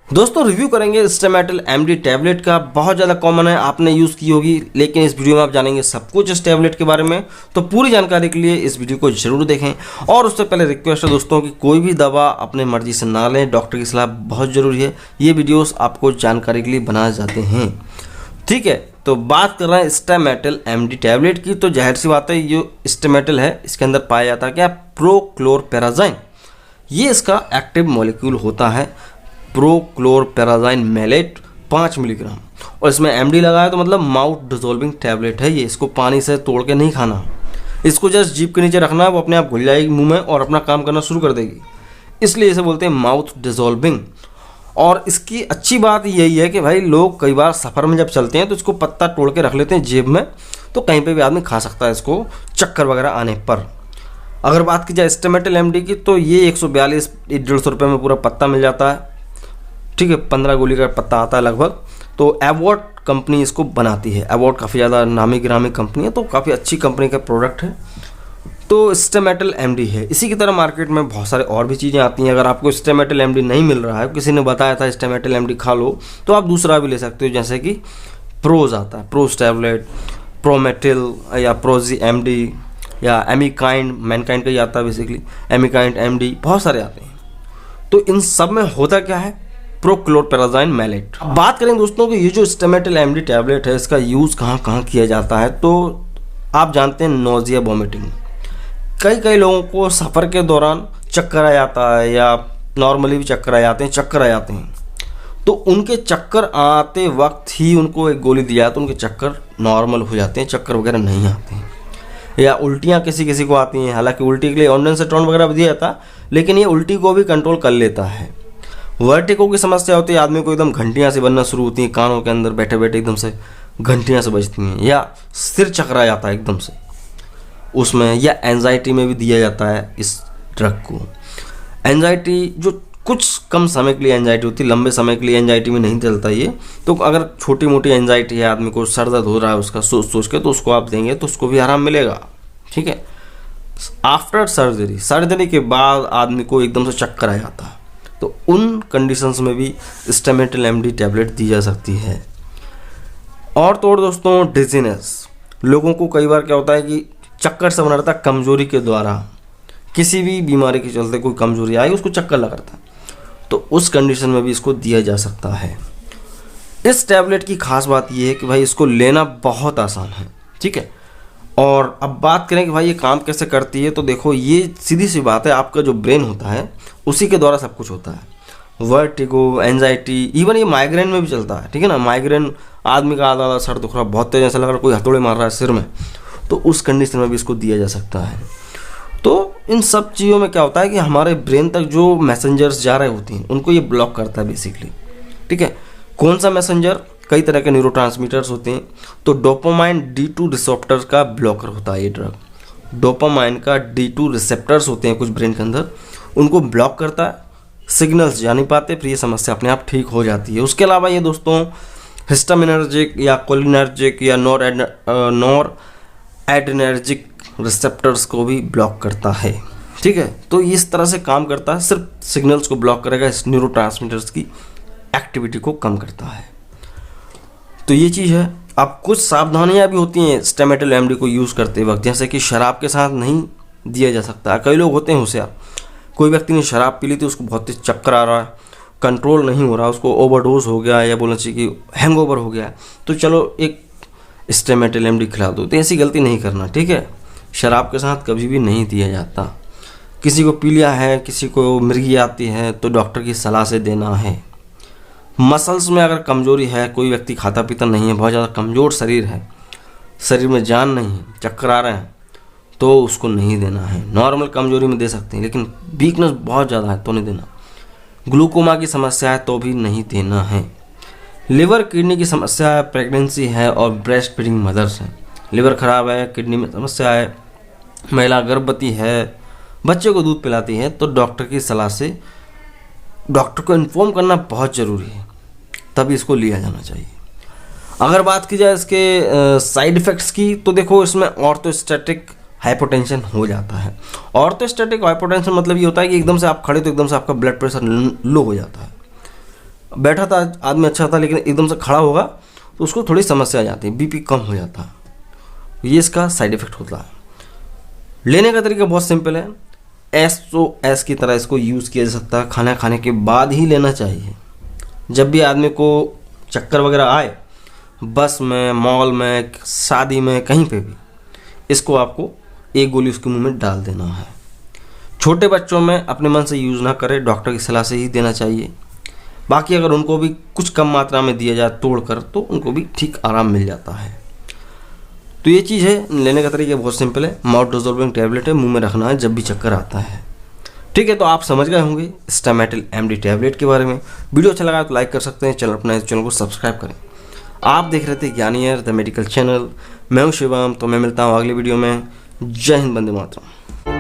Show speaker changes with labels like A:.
A: दोस्तों रिव्यू करेंगे स्टेमेटल MD tablet का। बहुत ज़्यादा कॉमन है, आपने यूज़ की होगी, लेकिन इस वीडियो में आप जानेंगे सब कुछ इस टैबलेट के बारे में। तो पूरी जानकारी के लिए इस वीडियो को जरूर देखें। और उससे पहले रिक्वेस्ट है दोस्तों कि कोई भी दवा अपने मर्जी से ना लें, डॉक्टर की सलाह बहुत ज़रूरी है। ये वीडियोस आपको जानकारी के लिए बनाए जाते हैं, ठीक है। तो बात कर रहे हैं स्टेमेटल एमडी टैबलेट की। तो जाहिर सी बात है, ये स्टेमेटल है, इसके अंदर पाया जाता है क्या, प्रोक्लोरपेराज़ाइन। ये इसका एक्टिव मॉलिक्यूल होता है प्रोक्लोरपेराज़ाइन मैलेट 5 मिलीग्राम। और इसमें एमडी लगा है तो मतलब माउथ डिजोल्विंग टैबलेट है ये। इसको पानी से तोड़ के नहीं खाना, इसको जस्ट जीभ के नीचे रखना है, वो अपने आप घुल जाएगी मुंह में और अपना काम करना शुरू कर देगी। इसलिए इसे बोलते हैं माउथ डिजोल्विंग। और इसकी अच्छी बात यही है कि भाई लोग कई बार सफ़र में जब चलते हैं तो इसको पत्ता तोड़ के रख लेते हैं जेब में, तो कहीं पे भी आदमी खा सकता है इसको चक्कर वगैरह आने पर। अगर बात की जाए स्टेमेटल एमडी की, तो ये 142-150 रुपये में पूरा पत्ता मिल जाता है, ठीक है। 15 गोली का पत्ता आता है लगभग। तो एवॉर्ड कंपनी इसको बनाती है। एवॉर्ड काफ़ी ज़्यादा नामी गिरामी कंपनी है, तो काफ़ी अच्छी कंपनी का प्रोडक्ट है। तो स्टेमेटल एमडी है। इसी की तरह मार्केट में बहुत सारे और भी चीज़ें आती हैं। अगर आपको स्टेमेटल एमडी नहीं मिल रहा है, किसी ने बताया था स्टेमेटल एमडी खा लो, तो आप दूसरा भी ले सकते हो, जैसे कि प्रोज आता है, प्रोज टैबलेट, प्रोमेटिल या प्रोजी एमडी या एमिकाइंड, मैनकाइंड का ही आता है बेसिकली, एमिकाइंड एमडी, बहुत सारे आते हैं। तो इन सब में होता क्या है, प्रोक्लोरपेराज़ाइन मैलेट। बात करें दोस्तों कि ये जो स्टेमेटल एमडी टैबलेट है, इसका यूज़ कहाँ कहाँ किया जाता है। तो आप जानते हैं नोजिया वॉमिटिंग, कई लोगों को सफ़र के दौरान चक्कर आ जाता है, या नॉर्मली भी चक्कर आ जाते हैं। तो उनके चक्कर आते वक्त ही उनको एक गोली दिया तो उनके चक्कर नॉर्मल हो जाते हैं, चक्कर वगैरह नहीं आते हैं। या उल्टियाँ किसी को आती हैं, हालांकि उल्टी के लिए ऑन्डेंसेट्रॉन वगैरह दिया जाता है, लेकिन ये उल्टी को भी कंट्रोल कर लेता है। वर्टिगो की समस्या होती है, आदमी को एकदम घंटियाँ से बनना शुरू होती हैं, कानों के अंदर बैठे बैठे एकदम से घंटियाँ से बजती हैं, या सिर चकरा जाता है एकदम से उसमें। या एंजाइटी में भी दिया जाता है इस ड्रग को। एंजाइटी जो कुछ कम समय के लिए एंजाइटी होती है, लंबे समय के लिए एंजाइटी में नहीं चलता ये। तो अगर छोटी मोटी एंजाइटी है, आदमी को सर दर्द हो रहा है उसका सोच के, तो उसको आप देंगे तो उसको भी आराम मिलेगा, ठीक है। आफ्टर सर्जरी के बाद आदमी को एकदम से चक्कर आ जाता है, तो उन कंडीशंस में भी स्टेमेटल एमडी टैबलेट दी जा सकती है। और तो और दोस्तों, डिजीनेस, लोगों को कई बार क्या होता है कि चक्कर से बना रहता है कमजोरी के द्वारा, किसी भी बीमारी के चलते कोई कमजोरी आई, उसको चक्कर लगा रहता है, तो उस कंडीशन में भी इसको दिया जा सकता है। इस टैबलेट की खास बात यह है कि भाई इसको लेना बहुत आसान है, ठीक है। और अब बात करें कि भाई ये काम कैसे करती है, तो देखो ये सीधी सी बात है, आपका जो ब्रेन होता है उसी के द्वारा सब कुछ होता है। वर्टिगो, एंजाइटी, इवन ये माइग्रेन में भी चलता है, ठीक है ना। माइग्रेन, आदमी का आधा सर दुख रहा, बहुत तेज ऐसा लग रहा कोई हथौड़े मार रहा है सिर में, तो उस कंडीशन में भी इसको दिया जा सकता है। तो इन सब चीज़ों में क्या होता है कि हमारे ब्रेन तक जो मैसेंजर्स जा रहे होते हैं उनको ये ब्लॉक करता है बेसिकली, ठीक है। कौन सा मैसेंजर, कई तरह के न्यूरोट्रांसमीटर्स होते हैं। तो डोपामाइन D2 रिसेप्टर्स का ब्लॉकर होता है ये ड्रग। डोपामाइन का D2 रिसेप्टर्स होते हैं कुछ ब्रेन के अंदर, उनको ब्लॉक करता है, सिग्नल्स जा नहीं पाते, फिर ये समस्या अपने आप ठीक हो जाती है। उसके अलावा ये दोस्तों हिस्टामिनर्जिक या कोलिनर्जिक या नॉर एड्रेनर्जिक रिसेप्टर्स को भी ब्लॉक करता है, ठीक है। तो इस तरह से काम करता है, सिर्फ सिग्नल्स को ब्लॉक करेगा, इस न्यूरोट्रांसमीटर्स की एक्टिविटी को कम करता है। तो ये चीज़ है। अब कुछ सावधानियां भी होती हैं स्टेमेटल एमडी को यूज़ करते वक्त, जैसे कि शराब के साथ नहीं दिया जा सकता। कई लोग होते हैं होशियार, कोई व्यक्ति ने शराब पी ली थी, उसको बहुत तेज चक्कर आ रहा है, कंट्रोल नहीं हो रहा, उसको ओवरडोज हो गया या बोलना चाहिए कि हैंगओवर हो गया, तो चलो एक स्टेमेटल एमडी खिला दो। तो ऐसी गलती नहीं करना, ठीक है। शराब के साथ कभी भी नहीं दिया जाता। किसी को पी लिया है, किसी को मिर्गी आती है, तो डॉक्टर की सलाह से देना है। मसल्स में अगर कमजोरी है, कोई व्यक्ति खाता पीता नहीं है, बहुत ज़्यादा कमज़ोर शरीर है, शरीर में जान नहीं है, चक्कर आ रहे हैं, तो उसको नहीं देना है। नॉर्मल कमजोरी में दे सकते हैं, लेकिन वीकनेस बहुत ज़्यादा है तो नहीं देना। ग्लूकोमा की समस्या है तो भी नहीं देना है। लिवर किडनी की समस्या है, प्रेगनेंसी है और ब्रेस्ट फीडिंग मदर्स हैं, लिवर ख़राब है, किडनी में समस्या है, महिला गर्भवती है, बच्चे को दूध पिलाती है, तो डॉक्टर की सलाह से डॉक्टर को इन्फॉर्म करना बहुत ज़रूरी है, तभी इसको लिया जाना चाहिए। अगर बात की जाए इसके साइड इफ़ेक्ट्स की, तो देखो इसमें ऑर्थोस्टैटिक हाइपोटेंशन हो जाता है। ऑर्थोस्टैटिक हाइपोटेंशन मतलब ये होता है कि एकदम से आप खड़े तो एकदम से आपका ब्लड प्रेशर लो हो जाता है, बैठा था आदमी अच्छा था, लेकिन एकदम से खड़ा होगा तो उसको थोड़ी समस्या आ जाती है, बीपी कम हो जाता है। ये इसका साइड इफ़ेक्ट होता है। लेने का तरीका बहुत सिंपल है। SOS की तरह इसको यूज़ किया जा सकता है। खाना खाने के बाद ही लेना चाहिए। जब भी आदमी को चक्कर वगैरह आए, बस में, मॉल में, शादी में, कहीं पे भी, इसको आपको एक गोली उसके मुंह में डाल देना है। छोटे बच्चों में अपने मन से यूज़ ना करें, डॉक्टर की सलाह से ही देना चाहिए। बाकी अगर उनको भी कुछ कम मात्रा में दिया जाए तोड़कर, तो उनको भी ठीक आराम मिल जाता है। तो ये चीज़ है। लेने का तरीका बहुत सिंपल है। माउथ डिसॉल्विंग टैबलेट है, मुंह में रखना है जब भी चक्कर आता है। ठीक है, तो आप समझ गए होंगे स्टामेटिल MD टैबलेट के बारे में। वीडियो अच्छा लगा तो लाइक कर सकते हैं, चैनल को सब्सक्राइब करें। आप देख रहे थे ज्ञानियर द मेडिकल चैनल। मैं हूं शिवम, तो मैं मिलता हूं अगले वीडियो में। जय हिंद, वंदे मातरम।